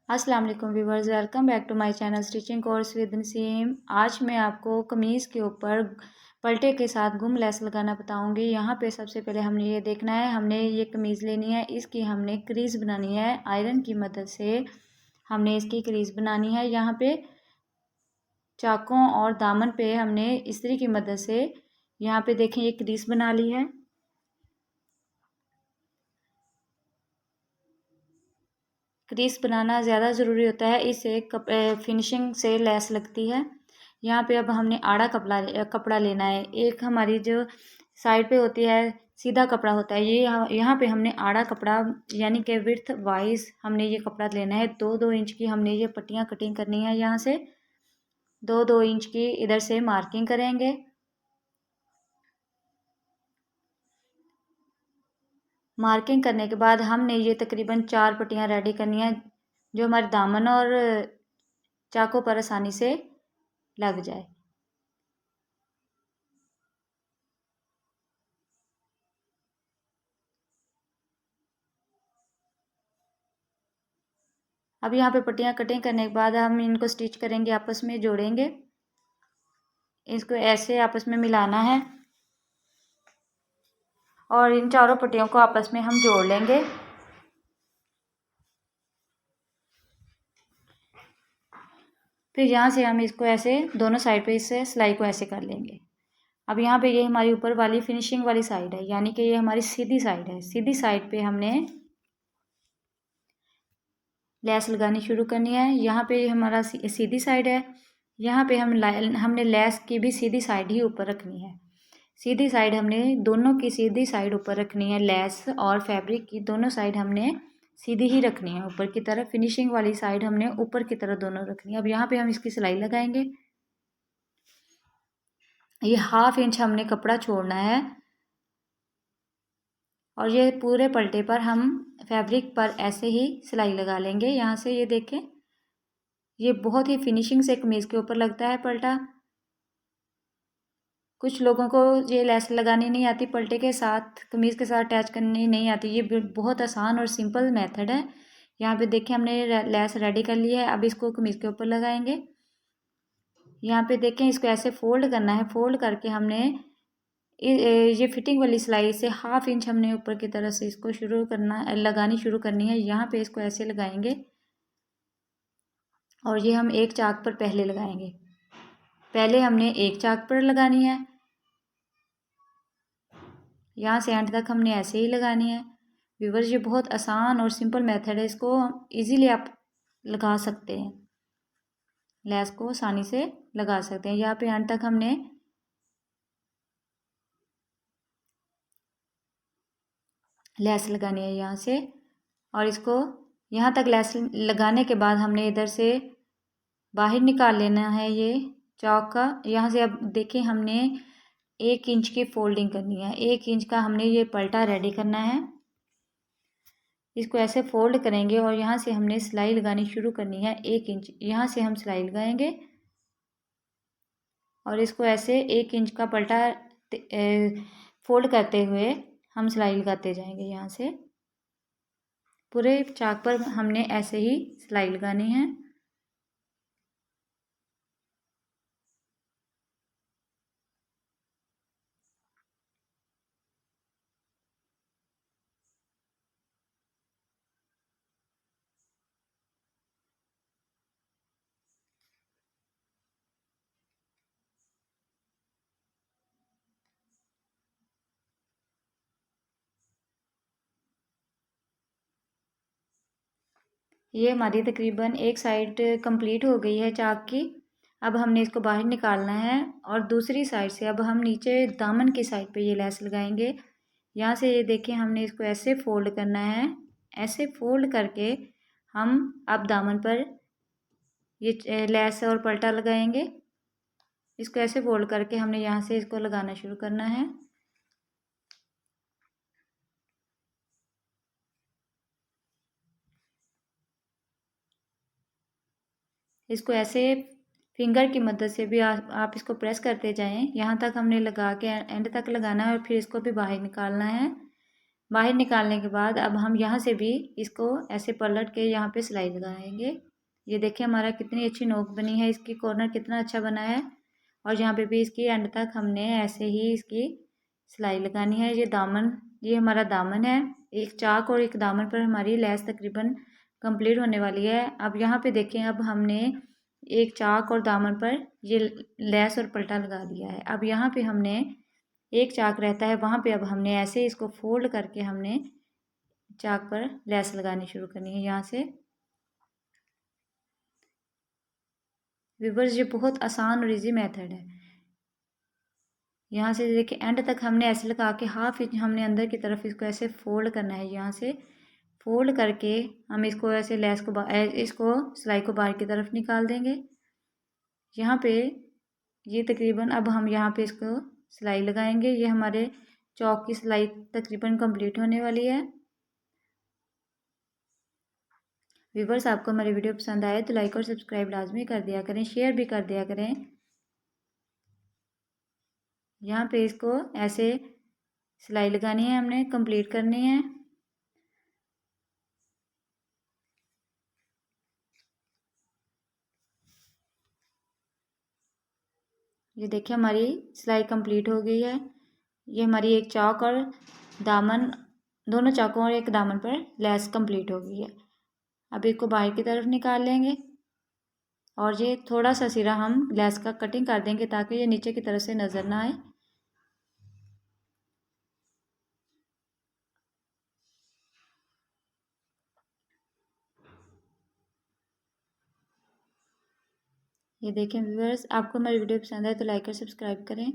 अस्सलाम वालेकुम viewers, welcome back to my channel stitching course with Naseem. आज मैं आपको कमीज़ के ऊपर पल्टे के साथ गुम लेस लगाना बताऊंगी। यहाँ पे सबसे पहले हमने ये देखना है, हमने ये कमीज़ लेनी है, इसकी हमने क्रीज़ बनानी है। आयरन की मदद से हमने इसकी क्रीज़ बनानी है। यहाँ पे चाकों और दामन पे हमने इस्त्री की मदद से यहाँ पे देखें ये क्रीज़ बना ली है। क्रीज बनाना ज़्यादा ज़रूरी होता है, इससे फिनिशिंग से लेस लगती है। यहाँ पे अब हमने आड़ा कपड़ा लेना है। एक हमारी जो साइड पे होती है सीधा कपड़ा होता है, ये यहाँ पे हमने आड़ा कपड़ा यानी कि विड्थ वाइज हमने ये कपड़ा लेना है। 2-2 इंच की हमने ये पट्टियाँ कटिंग करनी है। यहाँ से 2-2 इंच की इधर से मार्किंग करेंगे। मार्किंग करने के बाद हमने ये तकरीबन 4 पट्टियाँ रेडी करनी है, जो हमारे दामन और चाकों पर आसानी से लग जाए। अब यहाँ पे पट्टियाँ कटिंग करने के बाद हम इनको स्टिच करेंगे, आपस में जोड़ेंगे। इसको ऐसे आपस में मिलाना है और इन चारों पट्टियों को आपस में हम जोड़ लेंगे। फिर यहाँ से हम इसको ऐसे दोनों साइड पे इससे सिलाई को ऐसे कर लेंगे। अब यहाँ पे ये हमारी ऊपर वाली फिनिशिंग वाली साइड है, यानी कि ये हमारी सीधी साइड है। सीधी साइड पे हमने लेस लगानी शुरू करनी है। यहाँ पे हमारा सीधी साइड है। यहाँ पे हमने लेस की भी सीधी साइड ही ऊपर रखनी है। सीधी साइड हमने दोनों की सीधी साइड ऊपर रखनी है। लेस और फैब्रिक की दोनों साइड हमने सीधी ही रखनी है ऊपर की तरफ। फिनिशिंग वाली साइड हमने ऊपर की तरफ दोनों रखनी है। अब यहाँ पे हम इसकी सिलाई लगाएंगे। ये 1/2 इंच हमने कपड़ा छोड़ना है और ये पूरे पलटे पर हम फैब्रिक पर ऐसे ही सिलाई लगा लेंगे। यहाँ से ये देखें, ये बहुत ही फिनिशिंग से कमीज़ के ऊपर लगता है पलटा। कुछ लोगों को ये लेस लगानी नहीं आती, पलटे के साथ कमीज़ के साथ अटैच करनी नहीं आती। ये बहुत आसान और सिंपल मेथड है। यहाँ पे देखें हमने लेस रेडी कर ली है। अब इसको कमीज़ के ऊपर लगाएंगे। यहाँ पे देखें, इसको ऐसे फोल्ड करना है। फोल्ड करके हमने ये फिटिंग वाली सिलाई से 1/2 इंच हमने ऊपर की तरफ से इसको लगानी शुरू करनी है। यहाँ पे इसको ऐसे लगाएंगे और ये हम एक चाक पर पहले लगाएंगे। पहले हमने एक चाक पर लगानी है, यहाँ से एंड तक हमने ऐसे ही लगानी है। व्यूवर्स, ये बहुत आसान और सिंपल मेथड है, इसको इजीली आप लगा सकते हैं, लेस को आसानी से लगा सकते हैं। यहाँ पे एंड तक हमने लेस लगानी है यहाँ से, और इसको यहाँ तक लेस लगाने के बाद हमने इधर से बाहर निकाल लेना है ये चौक का। यहाँ से अब देखें, हमने 1 इंच की फोल्डिंग करनी है। 1 इंच का हमने ये पलटा रेडी करना है। इसको ऐसे फोल्ड करेंगे और यहाँ से हमने सिलाई लगानी शुरू करनी है। 1 इंच यहाँ से हम सिलाई लगाएंगे और इसको ऐसे 1 इंच का पलटा फोल्ड करते हुए हम सिलाई लगाते जाएंगे। यहाँ से पूरे चाक पर हमने ऐसे ही सिलाई लगानी है। ये हमारी तकरीबन एक साइड कंप्लीट हो गई है चाक की। अब हमने इसको बाहर निकालना है और दूसरी साइड से अब हम नीचे दामन की साइड पे ये लेस लगाएंगे। यहाँ से ये देखें, हमने इसको ऐसे फोल्ड करना है। ऐसे फोल्ड करके हम अब दामन पर ये लेस और पलटा लगाएंगे। इसको ऐसे फोल्ड करके हमने यहाँ से इसको लगाना शुरू करना है। इसको ऐसे फिंगर की मदद से भी आप इसको प्रेस करते जाएं। यहाँ तक हमने लगा के एंड तक लगाना है और फिर इसको भी बाहर निकालना है। बाहर निकालने के बाद अब हम यहाँ से भी इसको ऐसे पलट के यहाँ पे सिलाई लगाएंगे। ये देखिए हमारा कितनी अच्छी नोक बनी है, इसकी कॉर्नर कितना अच्छा बना है। और यहाँ पे भी इसकी एंड तक हमने ऐसे ही इसकी सिलाई लगानी है। ये हमारा दामन है। एक चाक और एक दामन पर हमारी लेस तकरीबन कंप्लीट होने वाली है। अब यहाँ पे देखें, अब हमने एक चाक और दामन पर ये लेस और पल्टा लगा दिया है। अब यहाँ पे हमने एक चाक रहता है, वहाँ पे अब हमने ऐसे इसको फोल्ड करके हमने चाक पर लेस लगानी शुरू करनी है यहाँ से। व्यूअर्स, ये बहुत आसान और इजी मेथड है। यहाँ से देखिए एंड तक हमने ऐसे लगा के हाफ इंच हमने अंदर की तरफ इसको ऐसे फोल्ड करना है। यहाँ से फोल्ड करके हम इसको ऐसे लेस को इसको सिलाई को बाहर की तरफ निकाल देंगे। यहाँ पे ये तकरीबन अब हम यहाँ पे इसको सिलाई लगाएंगे। ये हमारे चौक की सिलाई तकरीबन कंप्लीट होने वाली है। व्यूवर्स, आपको हमारी वीडियो पसंद आए तो लाइक और सब्सक्राइब लाजमी कर दिया करें, शेयर भी कर दिया करें। यहाँ पे इसको ऐसे सिलाई लगानी है, हमने कंप्लीट करनी है। ये देखिए हमारी सिलाई कंप्लीट हो गई है। ये हमारी एक चाक और दामन, दोनों चाकों और एक दामन पर लेस कंप्लीट हो गई है। अब इसको बाहर की तरफ निकाल लेंगे और ये थोड़ा सा सिरा हम लेस का कटिंग कर देंगे ताकि ये नीचे की तरफ से नज़र ना आए। ये देखें व्यूअर्स, आपको हमारी वीडियो पसंद है तो लाइक और सब्सक्राइब करें।